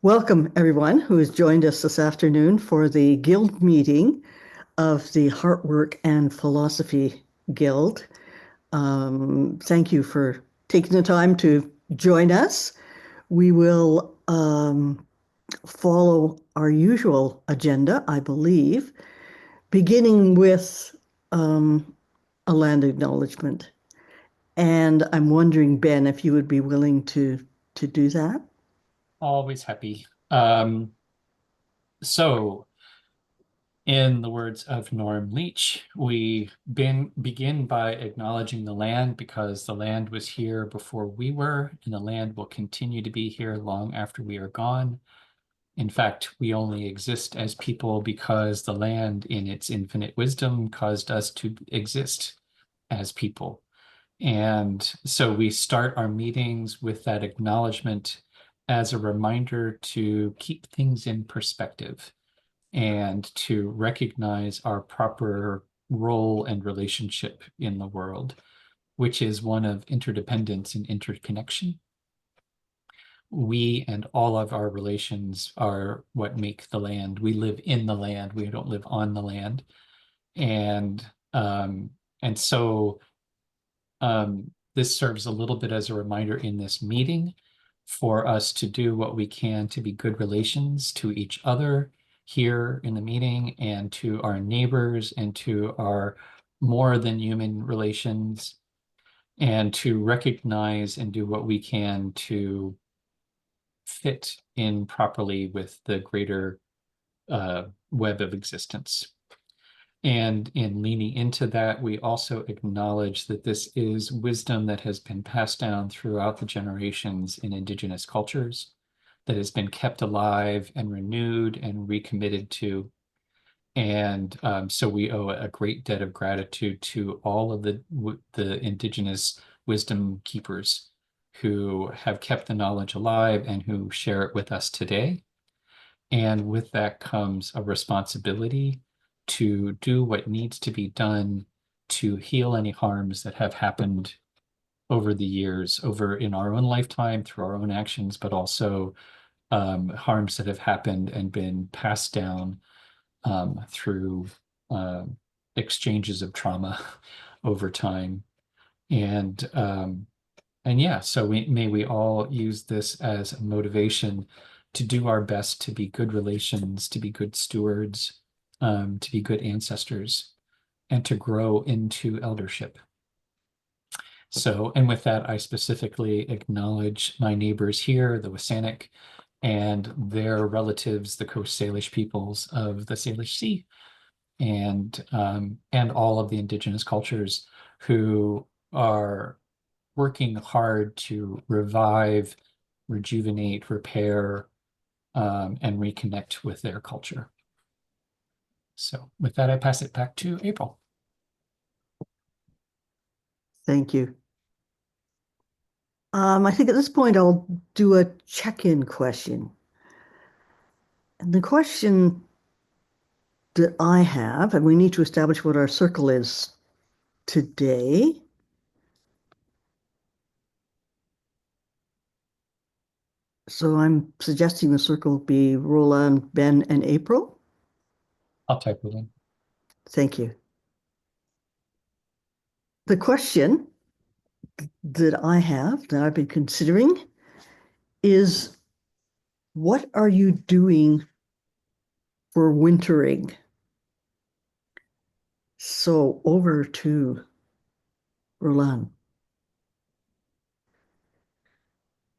Welcome, everyone who has joined us this afternoon for the Guild meeting of the Heartwork and Philosophy Guild. Thank you for taking the time to join us. We will follow our usual agenda, I believe, beginning with a land acknowledgement. And I'm wondering, Ben, if you would be willing to do that. Always happy. So, in the words of Norm Leach, we begin by acknowledging the land because the land was here before we were, and the land will continue to be here long after we are gone. In fact, we only exist as people because the land, in its infinite wisdom, caused us to exist as people. And so we start our meetings with that acknowledgement as a reminder to keep things in perspective and to recognize our proper role and relationship in the world, which is one of interdependence and interconnection. We and all of our relations are what make the land. We live in the land. We don't live on the land. And um, and so this serves a little bit as a reminder in this meeting for us to do what we can to be good relations to each other here in the meeting and to our neighbors and to our more than human relations, and to recognize and do what we can to fit in properly with the greater web of existence. And in leaning into that, we also acknowledge that this is wisdom that has been passed down throughout the generations in Indigenous cultures, that has been kept alive and renewed and recommitted to. And so we owe a great debt of gratitude to all of the Indigenous wisdom keepers who have kept the knowledge alive and who share it with us today. And with that comes a responsibility to do what needs to be done to heal any harms that have happened over the years, over in our own lifetime through our own actions, but also harms that have happened and been passed down through uh, exchanges of trauma over time. And yeah, so may we all use this as a motivation to do our best to be good relations, to be good stewards, to be good ancestors, and to grow into eldership. So, and with that, I specifically acknowledge my neighbors here, the Wasanic, and their relatives, the Coast Salish peoples of the Salish Sea, and all of the indigenous cultures who are working hard to revive, rejuvenate, repair, and reconnect with their culture. So with that, I pass it back to April. Thank you. I think at this point I'll do a check-in question. And the question that I have, and we need to establish what our circle is today. So I'm suggesting the circle be Roland, Ben, and April. I'll type it in. Thank you. The question that I have, that I've been considering, is what are you doing for wintering? So over to Roland.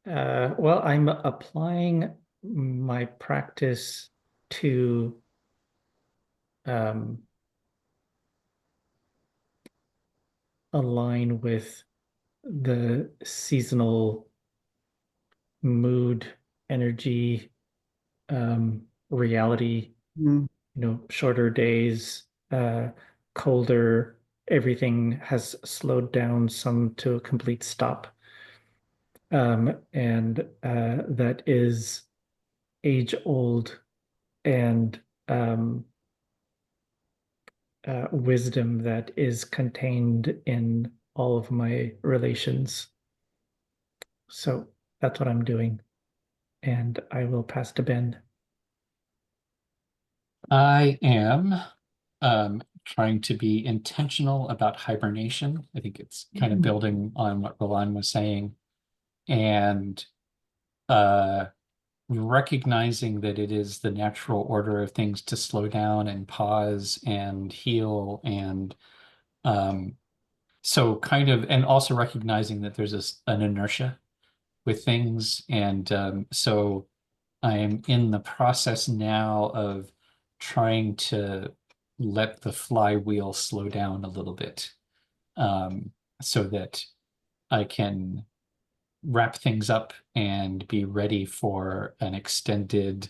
Well, I'm applying my practice to align with the seasonal mood, energy, reality, Mm. shorter days, colder, everything has slowed down some to a complete stop. And that is age old and wisdom that is contained in all of my relations. So that's what I'm doing. and I will pass to Ben. I am trying to be intentional about hibernation. I think it's kind of building on what Roland was saying, and uh, recognizing that it is the natural order of things to slow down and pause and heal. And so kind of, and also recognizing that there's an inertia with things. And so I am in the process now of trying to let the flywheel slow down a little bit, so that I can wrap things up and be ready for an extended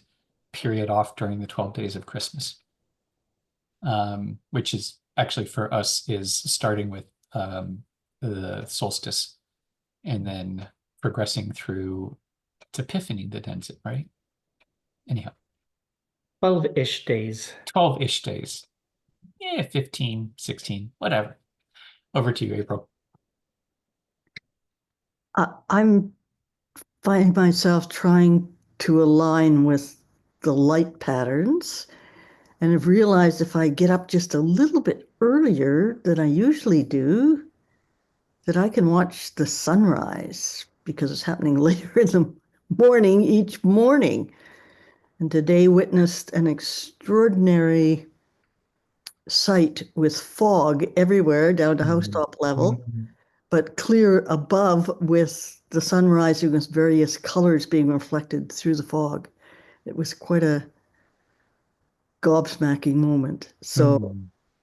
period off during the 12 days of Christmas, which is actually for us is starting with the solstice and then progressing through to Epiphany that ends it, right? Anyhow, 12-ish days. 12-ish days. Yeah, 15, 16, whatever. Over to you, April. I'm finding myself trying to align with the light patterns, and I've realized if I get up just a little bit earlier than I usually do, that I can watch the sunrise because it's happening later in the morning each morning. And today witnessed an extraordinary sight with fog everywhere down to housetop level, but clear above with the sun rising with various colors being reflected through the fog. It was quite a gobsmacking moment. So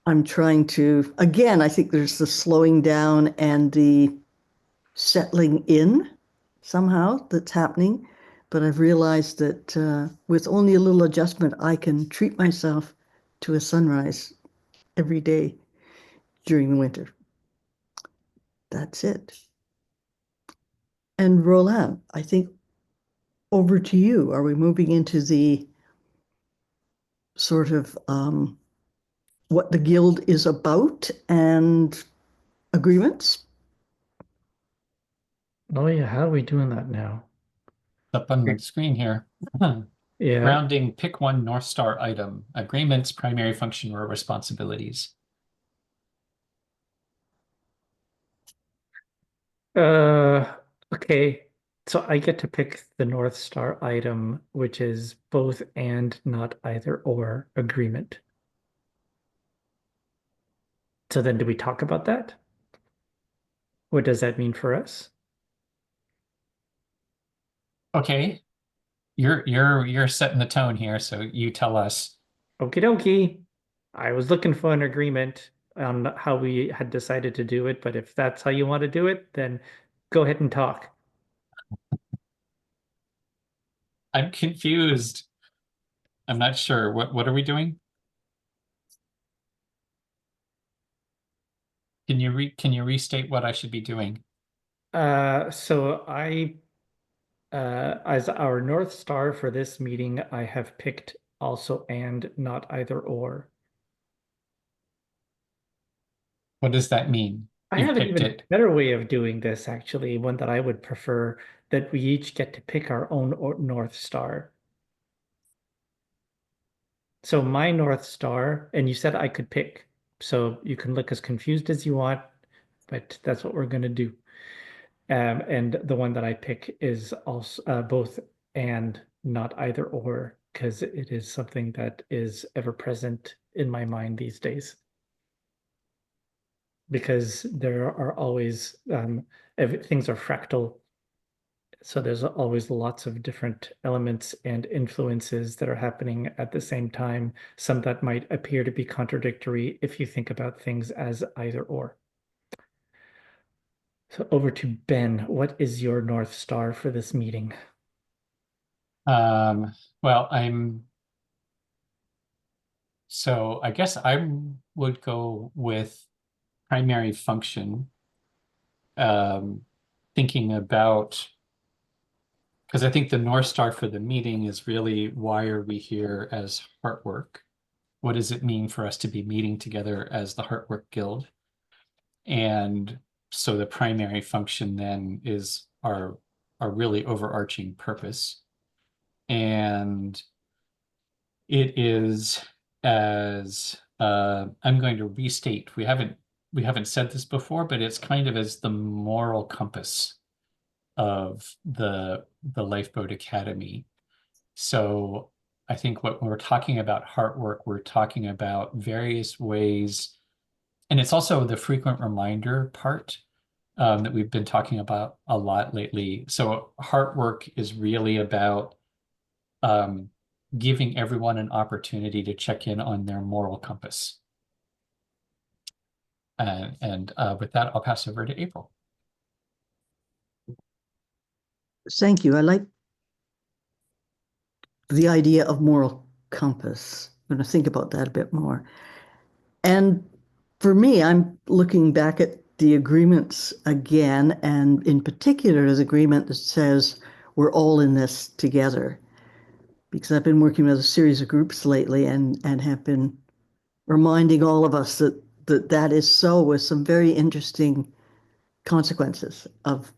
I'm trying to, again, I think there's the slowing down and the settling in somehow that's happening. But I've realized that with only a little adjustment, I can treat myself to a sunrise every day during the winter. That's it. And Roland, I think over to you. Are we moving into the sort of what the guild is about and agreements? Oh yeah, how are we doing that now? Up on the screen here. Yeah. Grounding, pick one North Star item. Agreements, primary function, or responsibilities. Uh, okay. So I get to pick the North Star item, which is both and not either or agreement. So then do we talk about that? What does that mean for us? Okay, you're setting the tone here, so you tell us. Okie dokie. I was looking for an agreement on how we had decided to do it, but if that's how you want to do it, then go ahead and talk. I'm confused. I'm not sure. What are we doing? Can you restate what I should be doing? So as our North Star for this meeting, I have picked also and not either or. What does that mean? I You've have an picked even it. better way of doing this, actually, one that I would prefer, that we each get to pick our own North Star. So my North Star, and you said I could pick, so you can look as confused as you want, but that's what we're going to do. And the one that I pick is also both and not either or, because it is something that is ever present in my mind these days. Because there are always things are fractal, so there's always lots of different elements and influences that are happening at the same time, some that might appear to be contradictory if you think about things as either or. So over to Ben. What is your North Star for this meeting? Um, well, so I guess I would go with primary function, um, thinking about, because I think the North Star for the meeting is really why are we here as Heartwork? What does it mean for us to be meeting together as the Heartwork Guild? And so the primary function then is our really overarching purpose. and it is as I'm going to restate. We haven't said this before, but it's kind of as the moral compass of the Lifeboat Academy. So I think when we're talking about heart work, we're talking about various ways, and it's also the frequent reminder part that we've been talking about a lot lately. So heart work is really about um, giving everyone an opportunity to check in on their moral compass. And with that, I'll pass over to April. Thank you. I like the idea of moral compass. I'm going to think about that a bit more. And for me, I'm looking back at the agreements again, and in particular, the agreement that says we're all in this together. Because I've been working with a series of groups lately and have been reminding all of us that is so, with some very interesting consequences of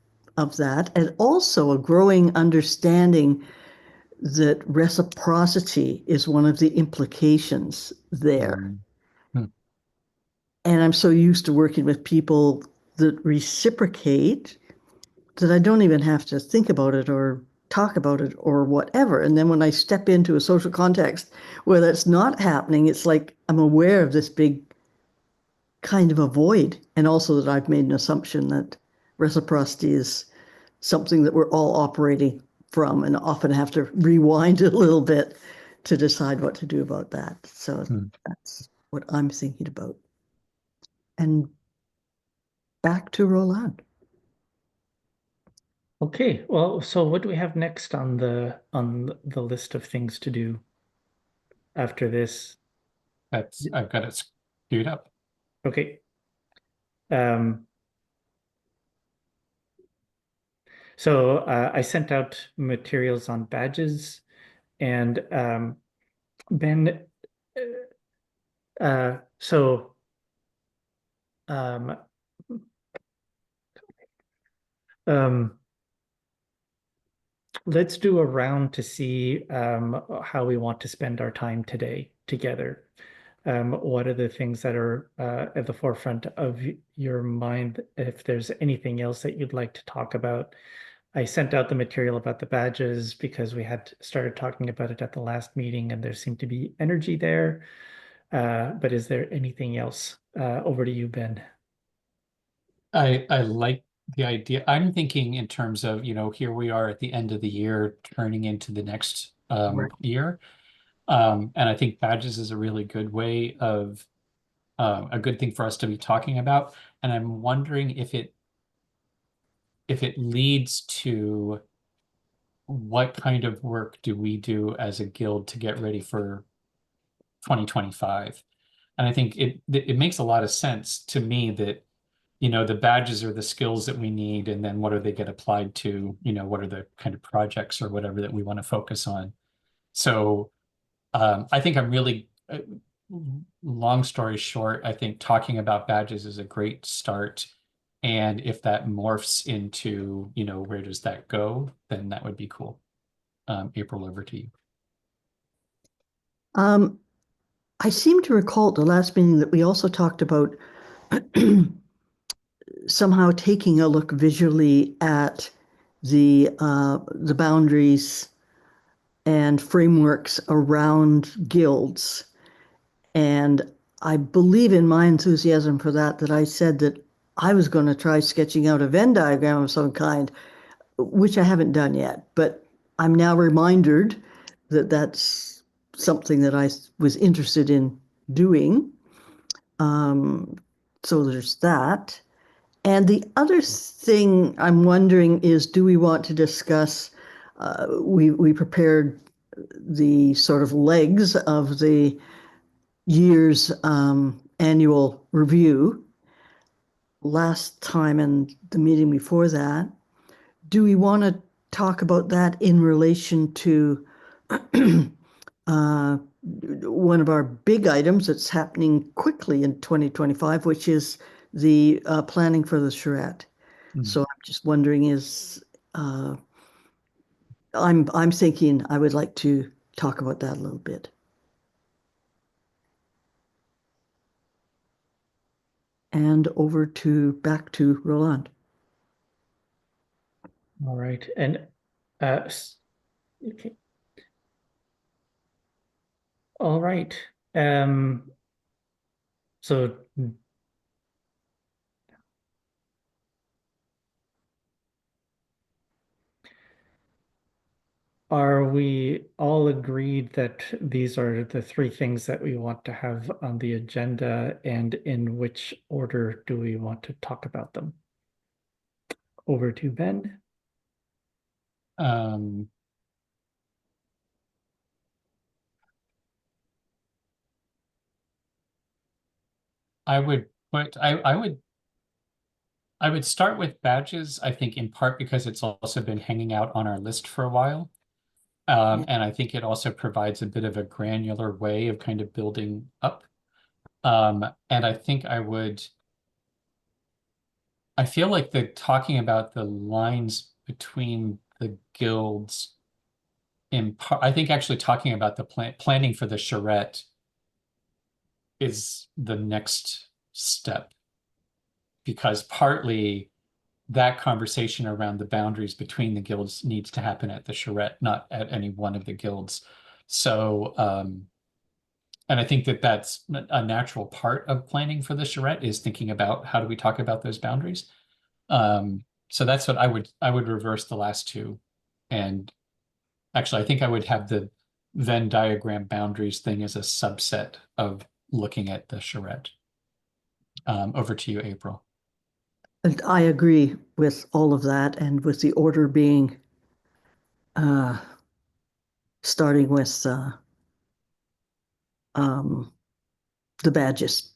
that, and also a growing understanding that reciprocity is one of the implications there. Mm. And I'm so used to working with people that reciprocate that I don't even have to think about it or talk about it or whatever. And then when I step into a social context where that's not happening, it's like I'm aware of this big kind of a void. And also that I've made an assumption that reciprocity is something that we're all operating from, and often have to rewind a little bit to decide what to do about that. So that's what I'm thinking about. And back to Roland. Okay, well, so what do we have next on the list of things to do after this? I've got it queued up. Okay. Um, so I sent out materials on badges, and Ben, so um, um, let's do a round to see how we want to spend our time today together. What are the things that are at the forefront of your mind? If there's anything else that you'd like to talk about. I sent out the material about the badges because we had started talking about it at the last meeting and there seemed to be energy there. But is there anything else? Over to you, Ben. I like the idea. I'm thinking in terms of, here we are at the end of the year, turning into the next Right. year. And I think badges is a really good way of a good thing for us to be talking about. And I'm wondering if it leads to what kind of work do we do as a guild to get ready for 2025. And I think it makes a lot of sense to me that the badges are the skills that we need, and then what do they get applied to? What are the kind of projects or whatever that we want to focus on? So I think I'm really, long story short, I think talking about badges is a great start. And if that morphs into, where does that go, then that would be cool. April, over to you. I seem to recall at the last meeting that we also talked about somehow taking a look visually at the boundaries and frameworks around guilds. And I believe in my enthusiasm for that I said that I was going to try sketching out a Venn diagram of some kind, which I haven't done yet. But I'm now reminded that that's something that I was interested in doing. So there's that. And the other thing I'm wondering is, do we want to discuss? We prepared the sort of legs of the year's annual review last time and the meeting before that. Do we want to talk about that in relation to one of our big items that's happening quickly in 2025, which is the planning for the charrette? So I'm just wondering, I'm thinking I would like to talk about that a little bit. And back to Roland. All right. And okay. All right. So are we all agreed that these are the three things that we want to have on the agenda, and in which order do we want to talk about them? Over to Ben. Um, I would put I would start with badges, I think in part because it's also been hanging out on our list for a while. Yeah. And I think it also provides a bit of a granular way of kind of building up. And I think I feel like the talking about the lines between the guilds in part, I think actually talking about the planning for the charrette is the next step, because partly that conversation around the boundaries between the guilds needs to happen at the charrette, not at any one of the guilds. So, and I think that that's a natural part of planning for the charrette, is thinking about how do we talk about those boundaries. So that's what I would reverse the last two. And actually, I think I would have the Venn diagram boundaries thing as a subset of looking at the charrette. Over to you, April. And I agree with all of that, and with the order being uh, starting with um, the badges.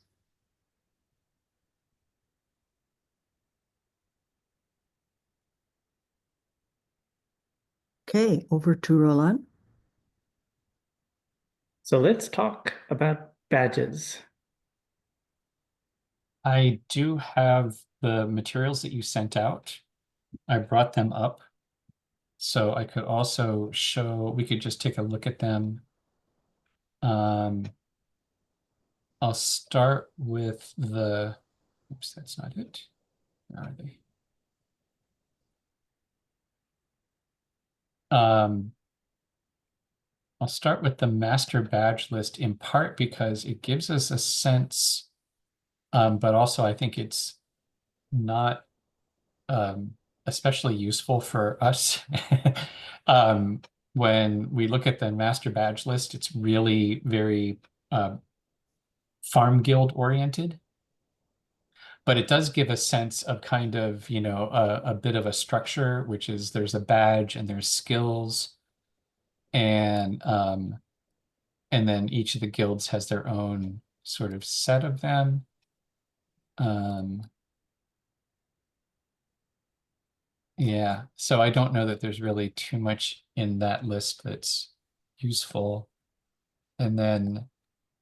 Okay, over to Roland. So let's talk about badges. I do have the materials that you sent out. I brought them up. So I could also show, we could just take a look at them. I'll start with oops, that's not it. Where are they? I'll start with the master badge list, in part because it gives us a sense, but also I think it's not um, especially useful for us. um, when we look at the master badge list, it's really very farm guild oriented, but it does give a sense of kind of, a bit of a structure, which is there's a badge and there's skills, and then each of the guilds has their own sort of set of them. Um, yeah, so I don't know that there's really too much in that list that's useful. And then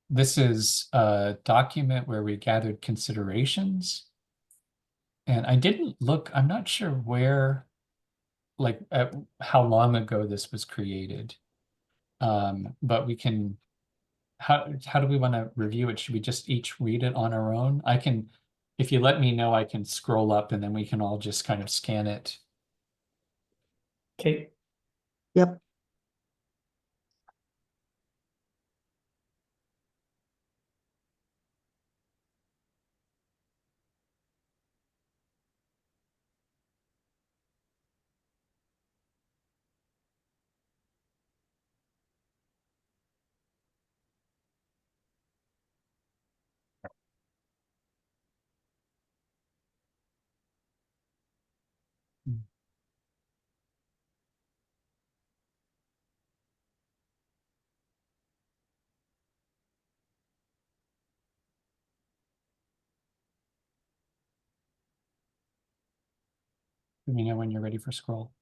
this is a document where we gathered considerations. And I didn't look, I'm not sure where, like, how long ago this was created. But we can, how do we want to review it? Should we just each read it on our own? I can, if you let me know, I can scroll up and then we can all just kind of scan it. Okay. Yep. Let me know when you're ready for scroll.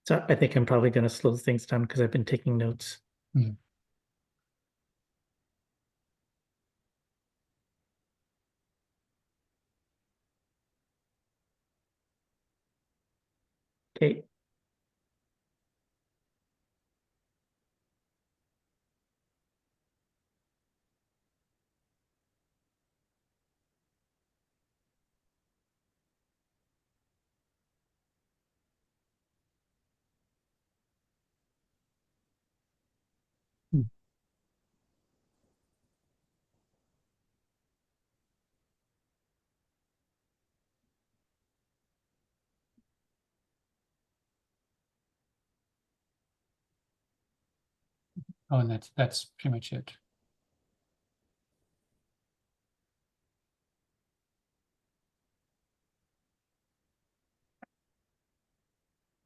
So I think I'm probably going to slow things down because I've been taking notes. Mm. Okay. Oh, and that's pretty much it.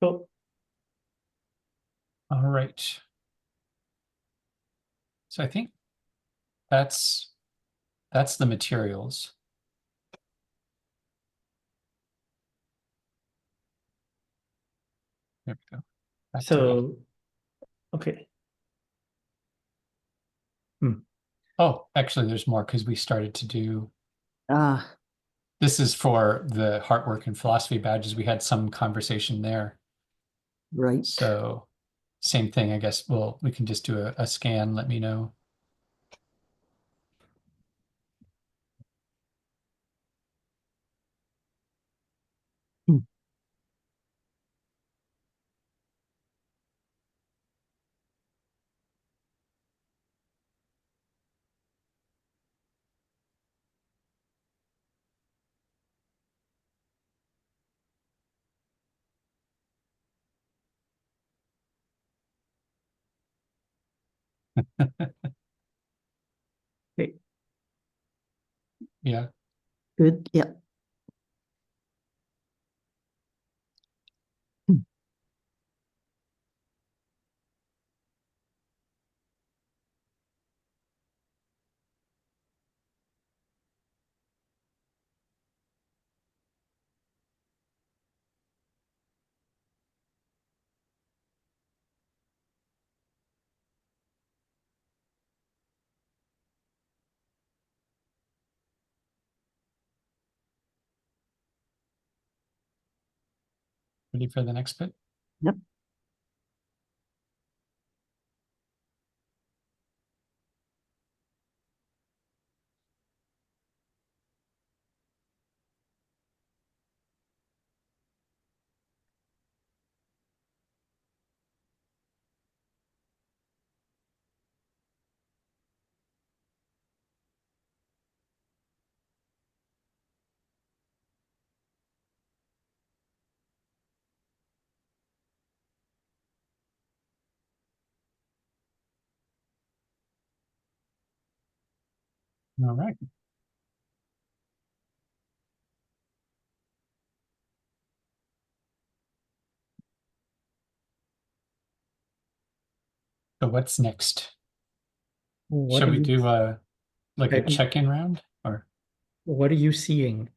Cool. All right. So I think that's the materials. There we go. Back to me. So, okay. Hmm. Oh, actually, there's more because we started to do. Ah, This is for the Heartwork and Philosophy badges. We had some conversation there. right. So same thing, I guess. We can just do a scan. Let me know. Hmm. Okay. Yeah. Good. Yeah. Hmm. Ready for the next bit? Yep. All right. So what's next? What Shall are we you do like a I- check-in round or? what are you seeing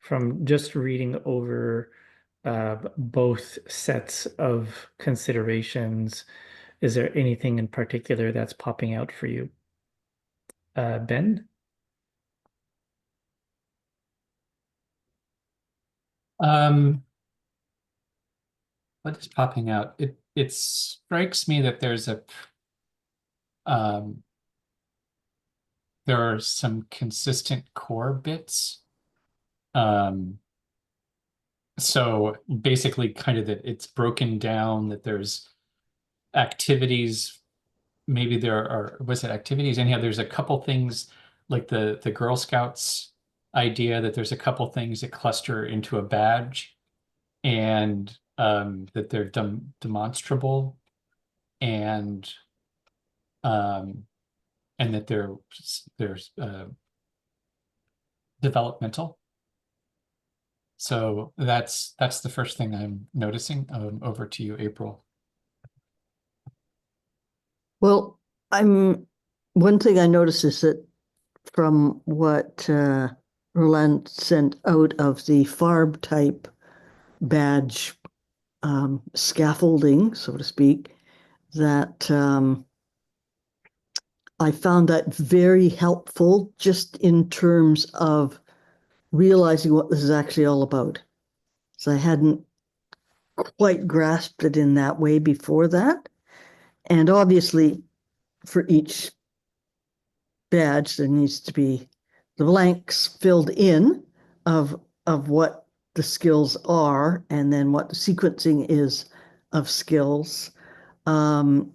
from just reading over both sets of considerations? Is there anything in particular that's popping out for you? Ben? Um, what is popping out? It strikes me that um there are some consistent core bits. Um, so basically kind of that it's broken down, that there's activities, maybe there are, was it activities? Anyhow, there's a couple things like the Girl Scouts idea that there's a couple things that cluster into a badge, and that they're demonstrable, and um, and that there's developmental. So that's the first thing I'm noticing. Over to you, April. Well, I'm one thing I noticed is that from what Roland sent out of the FARB type badge scaffolding, so to speak, that I found that very helpful just in terms of realizing what this is actually all about. So I hadn't quite grasped it in that way before that. And obviously, for each badge, there needs to be the blanks filled in of what the skills are, and then what the sequencing is of skills. Um,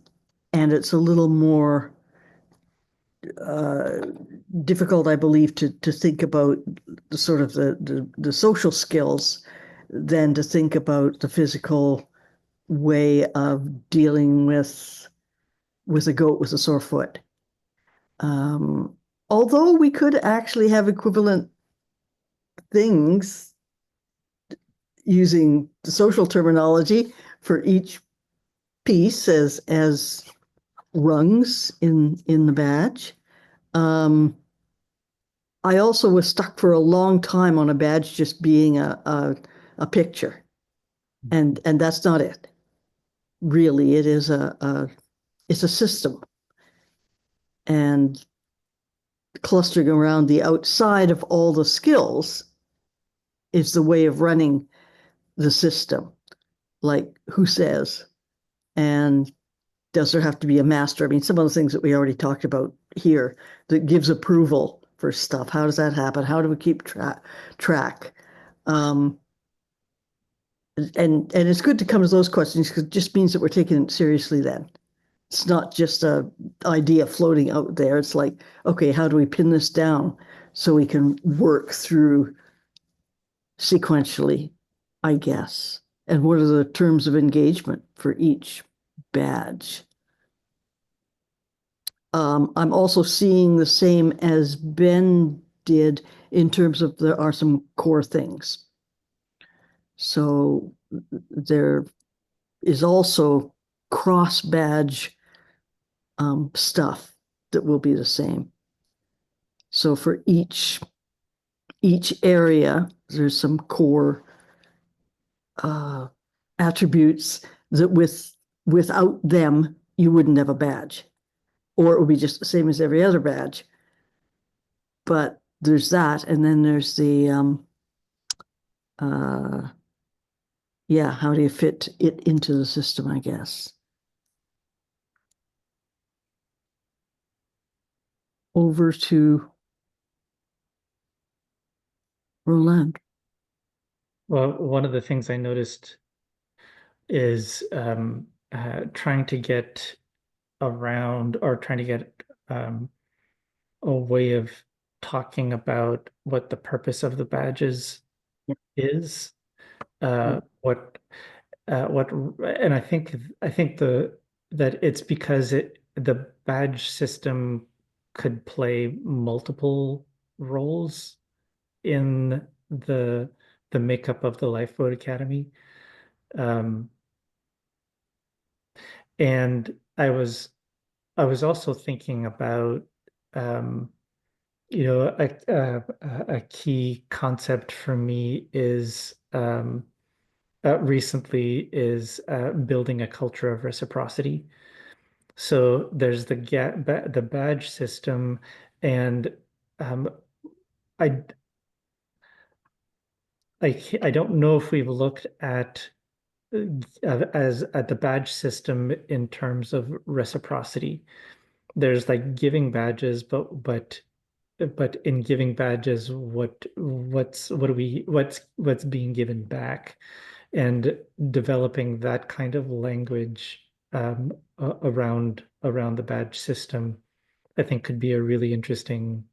and it's a little more uh, difficult, I believe, to think about the sort of the social skills than to think about the physical way of dealing with with a goat with a sore foot. Although we could actually have equivalent things using the social terminology for each piece as rungs in the badge. I also was stuck for a long time on a badge just being a picture, and that's not it. Really, it is it's a system, and clustering around the outside of all the skills is the way of running the system. Like who says, and does there have to be a master? I mean, some of the things that we already talked about here that gives approval for stuff. How does that happen? How do we keep track? And it's good to come to those questions because it just means that we're taking it seriously then. It's not just a idea floating out there. It's like, okay, how do we pin this down so we can work through sequentially, I guess? And what are the terms of engagement for each badge? I'm also seeing the same as Ben did in terms of there are some core things. So there is also cross badge stuff that will be the same. So for each area, there's some core attributes that without them you wouldn't have a badge, or it would be just the same as every other badge. But there's that, and then there's the yeah, how do you fit it into the system, I guess. Over to Roland. Well, one of the things I noticed is trying to get around or trying to get a way of talking about what the purpose of the badges is. What and I think that it's because the badge system could play multiple roles in the makeup of the Lifeboat Academy. Um, and I was also thinking about um, a key concept for me is recently is building a culture of reciprocity. So there's the badge system, and um, I I don't know if we've looked at as at the badge system in terms of reciprocity. There's like giving badges, but in giving badges, what's being given back, and developing that kind of language around the badge system, I think could be a really interesting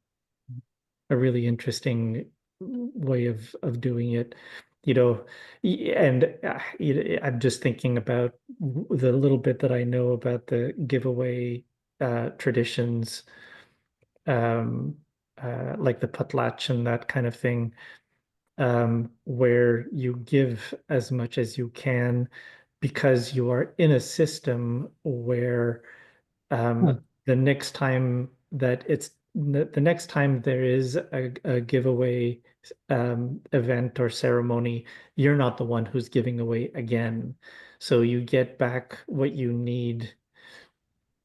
way of doing it. And I'm just thinking about the little bit that I know about the giveaway traditions, um, like the potlatch and that kind of thing, where you give as much as you can because you are in a system where the next time the next time there is a giveaway event or ceremony, you're not the one who's giving away again. So you get back what you need.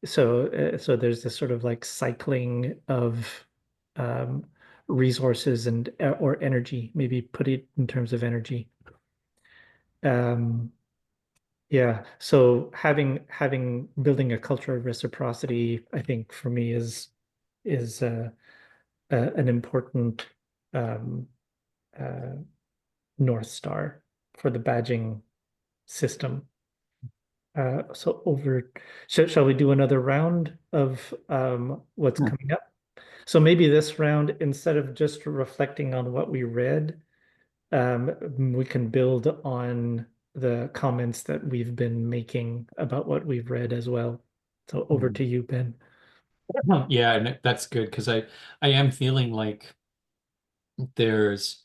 So there's this sort of like cycling of um, resources and or energy, maybe put it in terms of energy. Um, yeah, so having building a culture of reciprocity, I think for me is an important um, uh, North Star for the badging system. So shall we do another round of what's coming up? So maybe this round, instead of just reflecting on what we read, we can build on the comments that we've been making about what we've read as well. So over to you, Ben. Yeah, and that's good because I am feeling like there's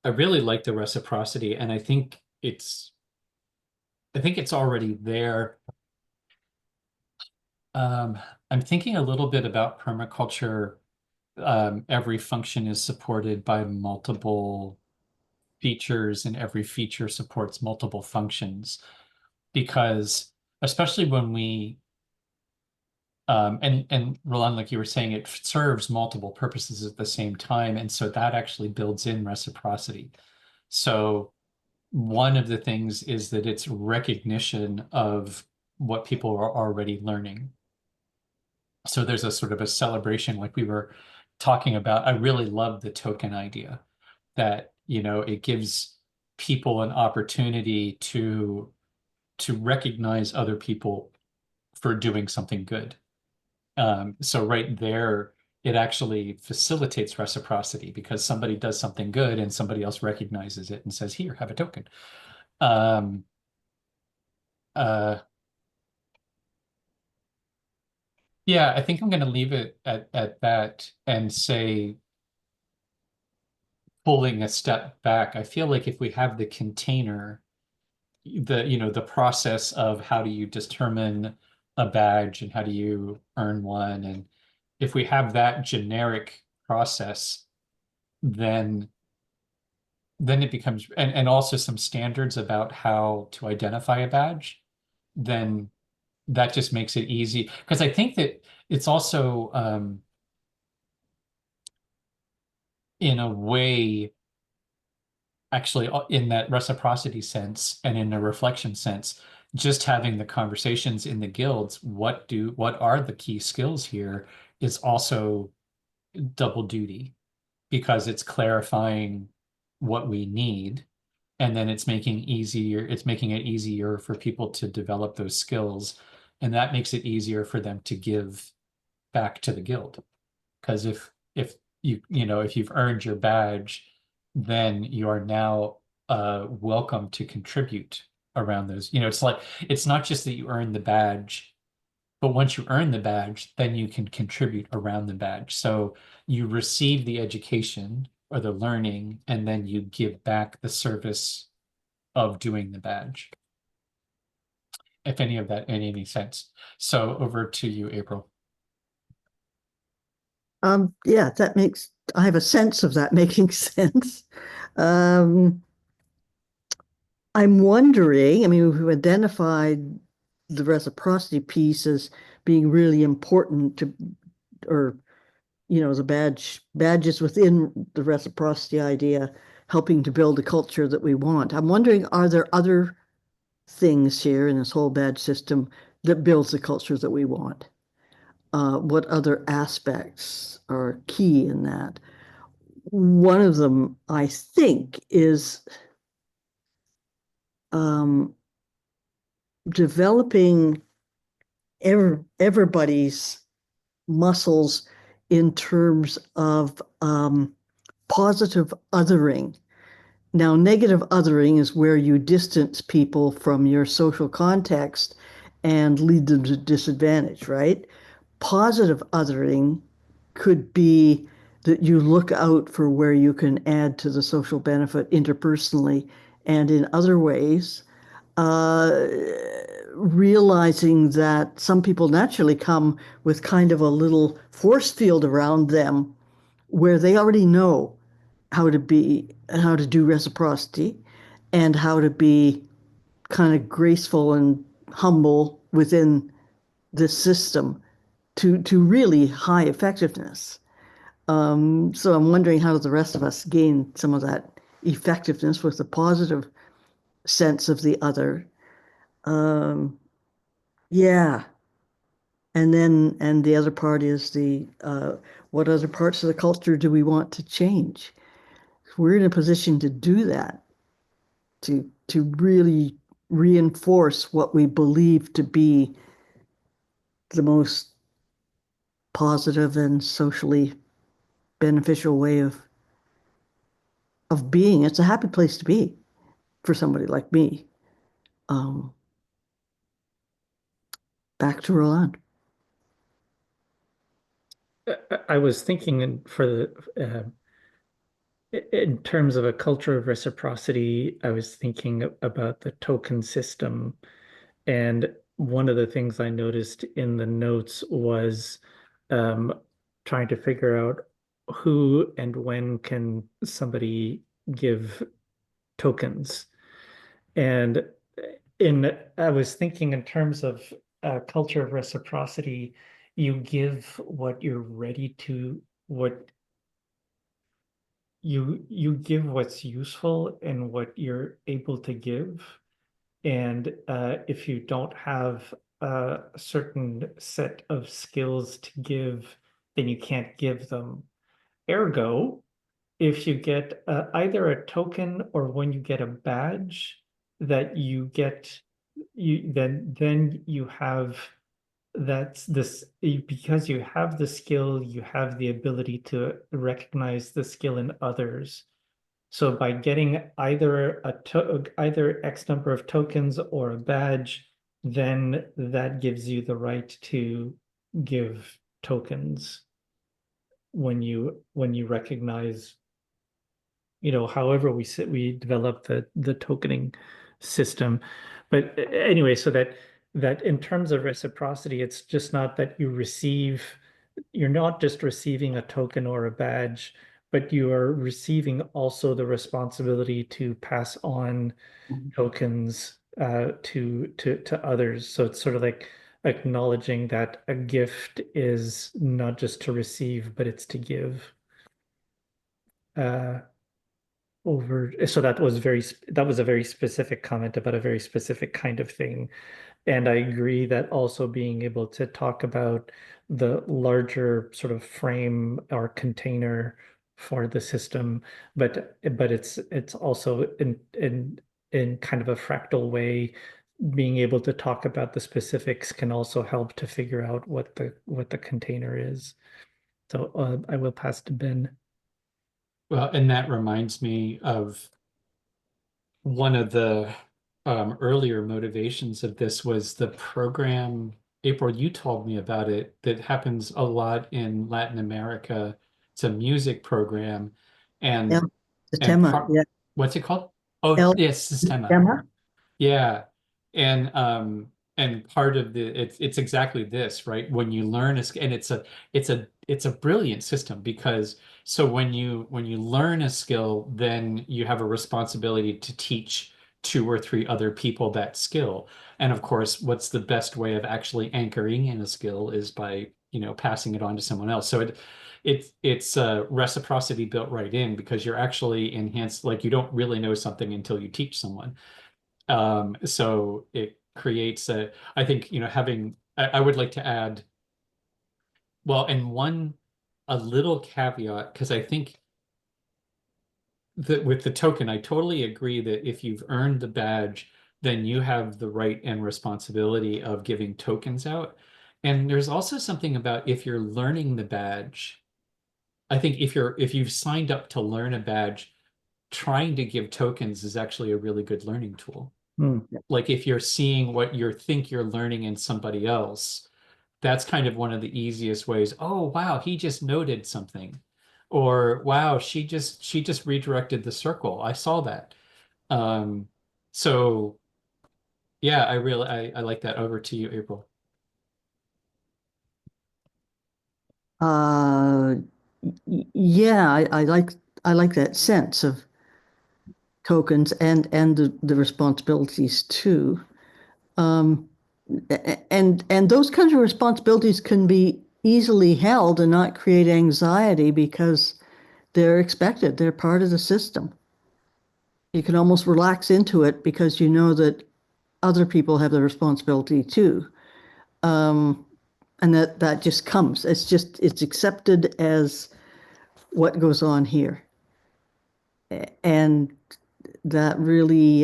I really like the reciprocity, and I think it's already there. Um, I'm thinking a little bit about permaculture. Every function is supported by multiple features, and every feature supports multiple functions because especially when we and Roland, like you were saying, it serves multiple purposes at the same time, and so that actually builds in reciprocity. So one of the things is that it's recognition of what people are already learning. So there's a sort of a celebration, like we were talking about. I really love the token idea that, it gives people an opportunity to recognize other people for doing something good. So right there, it actually facilitates reciprocity because somebody does something good and somebody else recognizes it and says, "Here, have a token." Um, uh, yeah, I think I'm going to leave it at that and say, pulling a step back, I feel like if we have the container, the process of how do you determine a badge and how do you earn one, and if we have that generic process, then it becomes and also some standards about how to identify a badge, then that just makes it easy. Because I think that it's also in a way, actually, in that reciprocity sense and in a reflection sense, just having the conversations in the guilds, what are the key skills here, is also double duty because it's clarifying what we need, and then it's making it easier for people to develop those skills, and that makes it easier for them to give back to the guild. Because if if you've earned your badge, then you are now welcome to contribute around those. It's not just that you earn the badge, but once you earn the badge, then you can contribute around the badge. So you receive the education or the learning, and then you give back the service of doing the badge. If any of that made any sense. So over to you, April. Yeah, I have a sense of that making sense. Um, I'm wondering, I mean, we've identified the reciprocity piece as being really important to, or, the badges within the reciprocity idea, helping to build a culture that we want. I'm wondering, are there other things here in this whole badge system that builds the culture that we want? What other aspects are key in that? One of them, I think, is um, developing everybody's muscles in terms of positive othering. Now, negative othering is where you distance people from your social context and lead them to disadvantage, right? Positive othering could be that you look out for where you can add to the social benefit interpersonally and in other ways, uh, realizing that some people naturally come with kind of a little force field around them where they already know how to do reciprocity and how to be kind of graceful and humble within this system to really high effectiveness. So I'm wondering how the rest of us gain some of that effectiveness with the positive sense of the other. Um, yeah. And the other part is what other parts of the culture do we want to change? We're in a position to do that, to really reinforce what we believe to be the most positive and socially beneficial way of being. It's a happy place to be for somebody like me. Um, back to Roland. I was thinking in terms of a culture of reciprocity, I was thinking about the token system. And one of the things I noticed in the notes was um, trying to figure out who and when can somebody give tokens. And I was thinking in terms of culture of reciprocity, you give what you're ready to, what you give what's useful and what you're able to give. And if you don't have a certain set of skills to give, then you can't give them. Ergo, if you get either a token or when you get a badge that you get, then you have that's this because you have the skill, you have the ability to recognize the skill in others. So by getting either X number of tokens or a badge, then that gives you the right to give tokens when you recognize, however we develop the tokening system. But anyway, so that in terms of reciprocity, it's just not that you're not just receiving a token or a badge, but you are receiving also the responsibility to pass on tokens to others. So it's sort of like acknowledging that a gift is not just to receive, but it's to give. Uh, so that was a very specific comment about a very specific kind of thing. And I agree that also being able to talk about the larger sort of frame or container for the system, but it's also in kind of a fractal way, being able to talk about the specifics can also help to figure out what the container is. So I will pass to Ben. Well, and that reminds me of one of the earlier motivations of this was the program. April, you told me about it, that happens a lot in Latin America. It's a music program, El and and Sistema, part yeah. what's it called? Oh, El yes, Sistema. Sistema. Yeah. And part of it's exactly this, right? When you learn a skill, and it's a brilliant system, because so when you learn a skill, then you have a responsibility to teach two or three other people that skill. And of course, what's the best way of actually anchoring in a skill is by, passing it on to someone else. So it's reciprocity built right in, because you're actually enhanced, like you don't really know something until you teach someone. So it creates I think, I would like to add, well, and a little caveat, because I think that with the token, I totally agree that if you've earned the badge, then you have the right and responsibility of giving tokens out. And there's also something about if you're learning the badge, I think if you've signed up to learn a badge, trying to give tokens is actually a really good learning tool. Hmm. Like if you're seeing what you think you're learning in somebody else, that's kind of one of the easiest ways. Oh, wow, he just noted something. Or wow, she just redirected the circle. I saw that. Um, so yeah, I like that. Over to you, April. Uh, yeah, I like that sense of tokens and the responsibilities too. Um, and those kinds of responsibilities can be easily held and not create anxiety because they're expected. They're part of the system. You can almost relax into it because you know that other people have the responsibility too. Um, and that just comes. It's accepted as what goes on here. And that really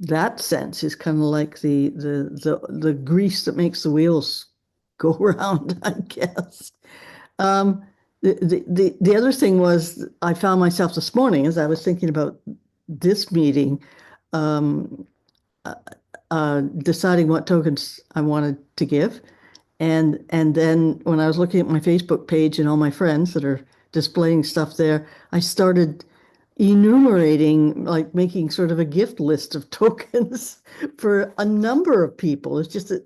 that sense is kind of like the grease that makes the wheels go around, I guess. Um, the other thing was I found myself this morning as I was thinking about this meeting. Um, deciding what tokens I wanted to give. And then when I was looking at my Facebook page and all my friends that are displaying stuff there, I started enumerating, like making sort of a gift list of tokens for a number of people. It's just that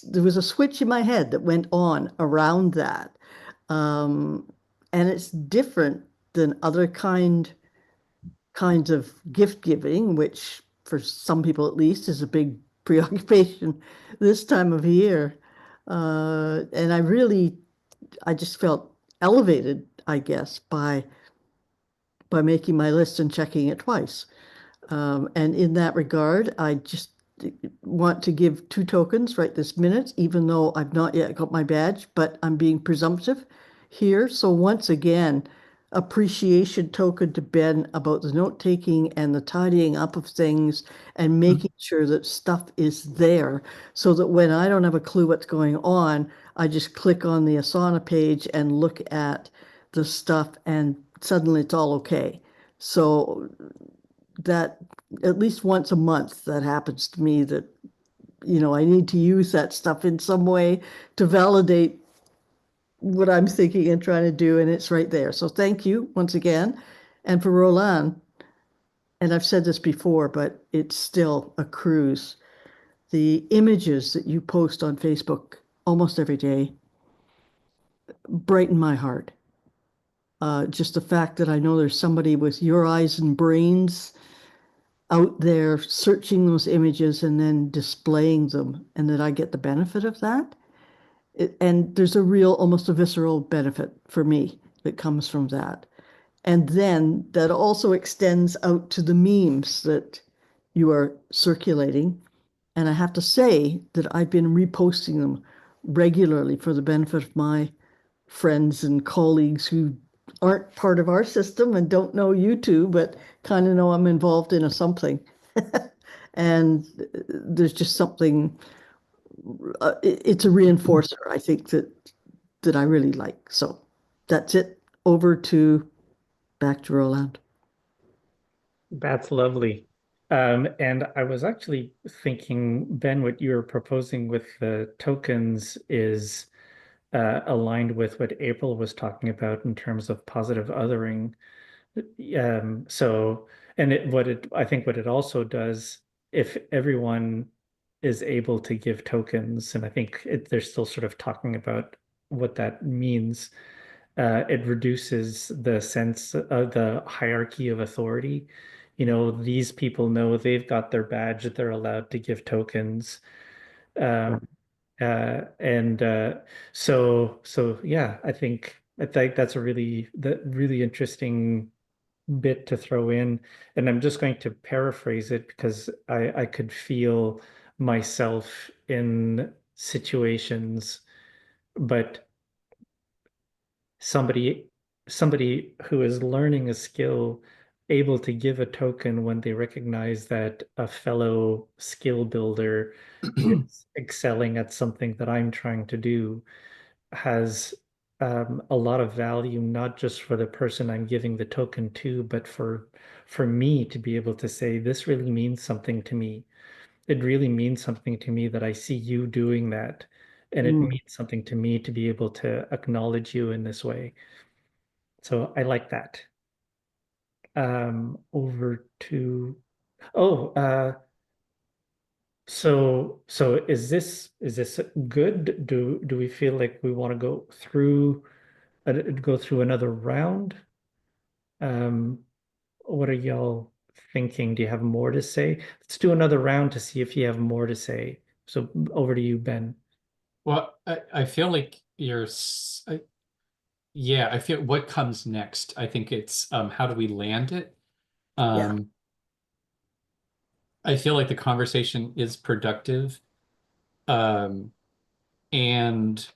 there was a switch in my head that went on around that. Um, and it's different than other kinds of gift giving, which for some people at least is a big preoccupation this time of year. And I just felt elevated, I guess, by making my list and checking it twice. And in that regard, I just want to give 2 tokens right this minute, even though I've not yet got my badge, but I'm being presumptive here. So once again, appreciation token to Ben about the note taking and the tidying up of things and making sure that stuff is there so that when I don't have a clue what's going on, I just click on the Asana page and look at the stuff and suddenly it's all okay. So that at least once a month that happens to me that I need to use that stuff in some way to validate what I'm thinking and trying to do, and it's right there. So thank you once again. And for Roland, and I've said this before, but it's still a cruise. The images that you post on Facebook almost every day brighten my heart. Just the fact that I know there's somebody with your eyes and brains out there searching those images and then displaying them, and that I get the benefit of that. And there's a real, almost a visceral benefit for me that comes from that. And then that also extends out to the memes that you are circulating. And I have to say that I've been reposting them regularly for the benefit of my friends and colleagues who aren't part of our system and don't know you two, but kind of know I'm involved in a something. And there's just something, it's a reinforcer, I think, that I really like. So that's it. Back to Roland. That's lovely. And I was actually thinking, Ben, what you're proposing with the tokens is aligned with what April was talking about in terms of positive othering. So, and I think what it also does, if everyone is able to give tokens, and I think they're still sort of talking about what that means, it reduces the sense of the hierarchy of authority. These people know they've got their badge that they're allowed to give tokens. Um, and so yeah, I think that's that really interesting bit to throw in. And I'm just going to paraphrase it because I could feel myself in situations, but somebody somebody who is learning a skill able to give a token when they recognize that a fellow skill builder is excelling at something that I'm trying to do has a lot of value, not just for the person I'm giving the token to, but for me to be able to say, this really means something to me. It really means something to me that I see you doing that. And it Mm. means something to me to be able to acknowledge you in this way. So I like that. Over to oh, so is this good? Do we feel like we want to go through another round? Um, what are y'all thinking? Do you have more to say? Let's do another round to see if you have more to say. So over to you, Ben. Well, I feel like yeah, I feel what comes next. I think it's how do we land it? Yeah. Um, I feel like the conversation is productive. Um, and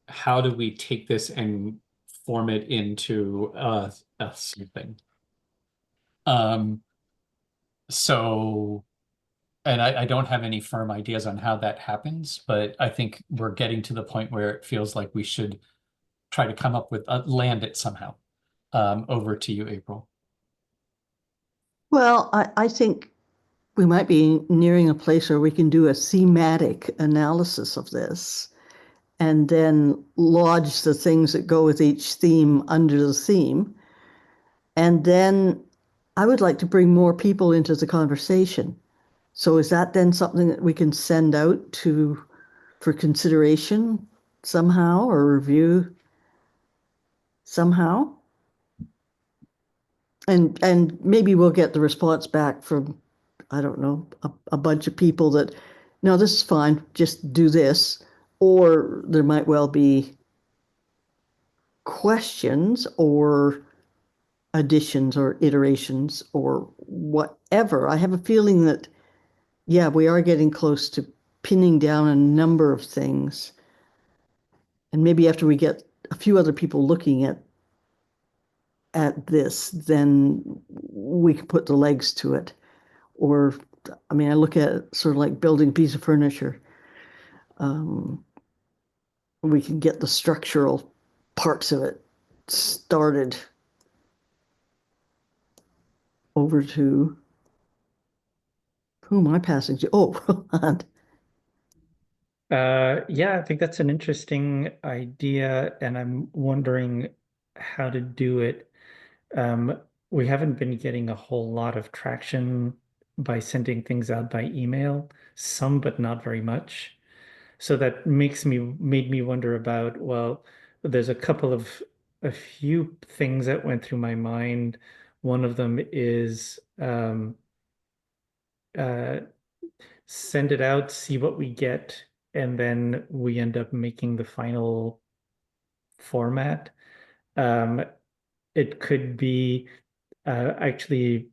how do we take this and form it into something? Um, so, and I don't have any firm ideas on how that happens, but I think we're getting to the point where it feels like we should try to come up with land it somehow. Over to you, April. Well, I think we might be nearing a place where we can do a thematic analysis of this and then lodge the things that go with each theme under the theme. And then I would like to bring more people into the conversation. So is that then something that we can send out to for consideration somehow or review somehow? And maybe we'll get the response back from, I don't know, a bunch of people that, no, this is fine, just do this. Or there might well be questions or additions or iterations or whatever. I have a feeling that, yeah, we are getting close to pinning down a number of things. And maybe after we get a few other people looking at this, then we can put the legs to it. Or, I mean, I look at it sort of like building a piece of furniture. Um, we can get the structural parts of it started over to who am I passing to? Oh, and Yeah, I think that's an interesting idea, and I'm wondering how to do it. Um, we haven't been getting a whole lot of traction by sending things out by email, some, but not very much. So that made me wonder about, well, there's a few things that went through my mind. One of them is uh, send it out, see what we get, and then we end up making the final format. Um, it could be actually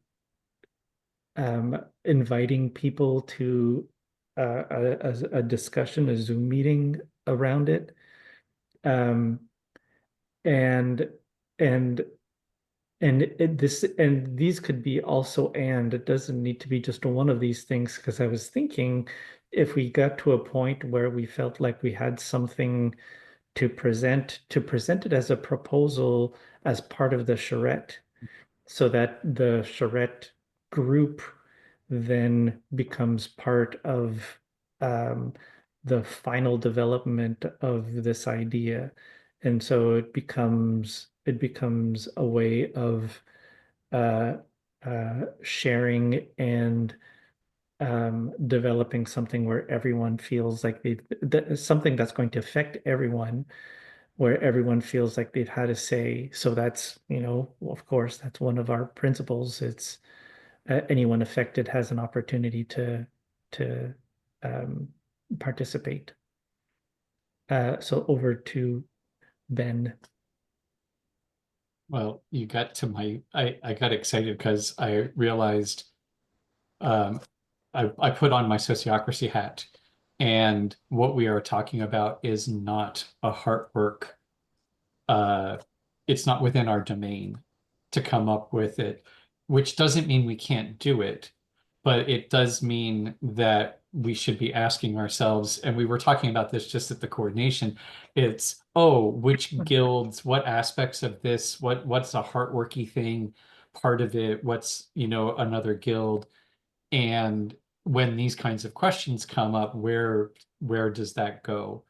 inviting people to a discussion, a Zoom meeting around it. Um, and and and these could be also, and it doesn't need to be just one of these things, because I was thinking if we got to a point where we felt like we had something to present it as a proposal as part of the charrette, so that the charrette group then becomes part of um, the final development of this idea. And so it becomes a way of uh, sharing and developing something where everyone feels like something that's going to affect everyone, where everyone feels like they've had a say. So that's, of course, that's one of our principles. It's anyone affected has an opportunity to um, participate. So over to Ben. Well, you got to I got excited because I realized um, I put on my sociocracy hat, and what we are talking about is not a heartwork. Uh, it's not within our domain to come up with it, which doesn't mean we can't do it, but it does mean that we should be asking ourselves, and we were talking about this just at the coordination, it's, oh, which guilds, what aspects of this, what's a heartworky thing, part of it, what's, another guild, and when these kinds of questions come up, where does that go?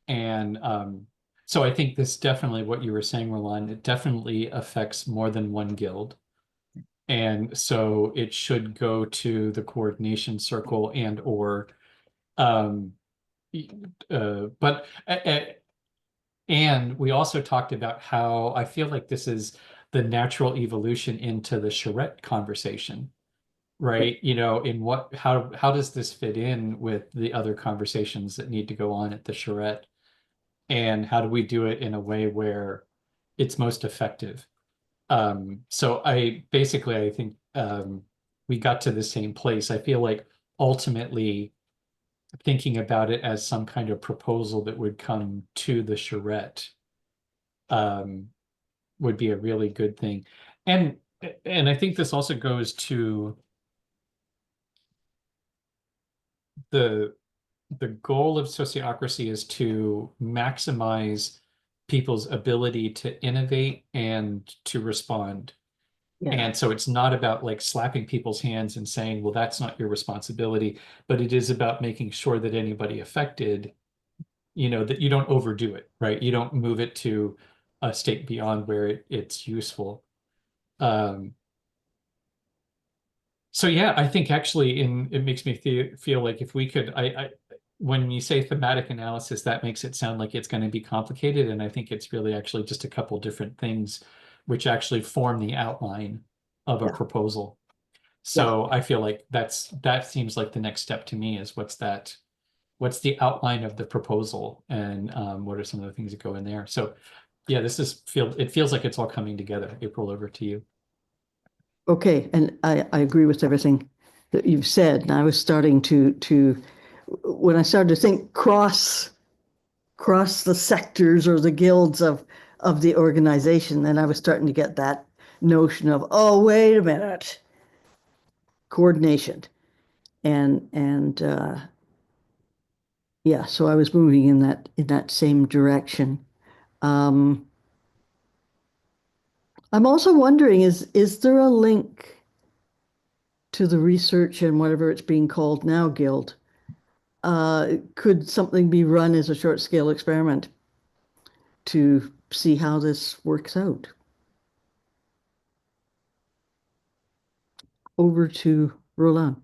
And so I think this definitely, what you were saying, Roland, it definitely affects more than one guild. And so it should go to the coordination circle and or um but and we also talked about how I feel like this is the natural evolution into the charrette conversation, right? In how does this fit in with the other conversations that need to go on at the charrette? And how do we do it in a way where it's most effective? So I think we got to the same place. I feel like ultimately thinking about it as some kind of proposal that would come to the charrette um, would be a really good thing. And and I think this also goes to the the goal of sociocracy is to maximize people's ability to innovate and to respond. Yeah. And so it's not about like slapping people's hands and saying, well, that's not your responsibility, but it is about making sure that anybody affected, that you don't overdo it, right? You don't move it to a state beyond where it's useful. Um, so yeah, I think actually it makes me feel like if we could, when you say thematic analysis, that makes it sound like it's going to be complicated. And I think it's really actually just a couple different things which actually form the outline of a Yeah. proposal. Yeah. So I feel like that seems like the next step to me is what's the outline of the proposal, and what are some of the things that go in there. So yeah, it feels like it's all coming together. April, over to you. Okay, and I agree with everything that you've said. And I was starting to when I started to think cross the sectors or the guilds of the organization, then I was starting to get that notion of, oh, wait a minute, coordination. And yeah, so I was moving in that same direction. Um, I'm also wondering, is there a link to the research and whatever it's being called now, guild? Could something be run as a short scale experiment to see how this works out? Over to Roland.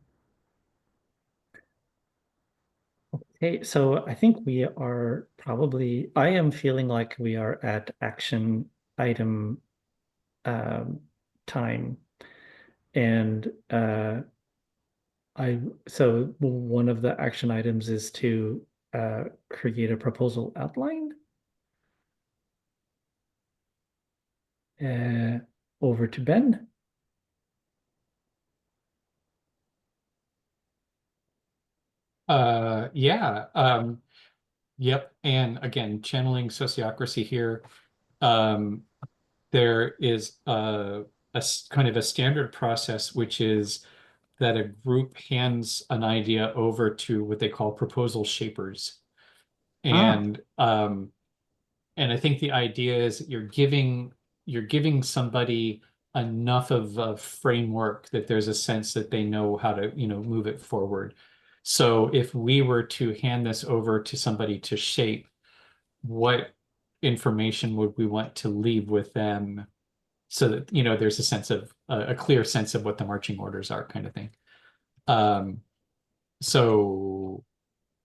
Okay, so I think I am feeling like we are at action item um, time. And so one of the action items is to create a proposal outline. Uh, Over to Ben. Yeah. Yep. And again, channeling sociocracy here. There is kind of a standard process, which is that a group hands an idea over to what they call proposal shapers. Ah, And I think the idea is that you're giving somebody enough of a framework that there's a sense that they know how to, move it forward. So if we were to hand this over to somebody to shape, what information would we want to leave with them so that, there's a clear sense of what the marching orders are, kind of thing. Um, so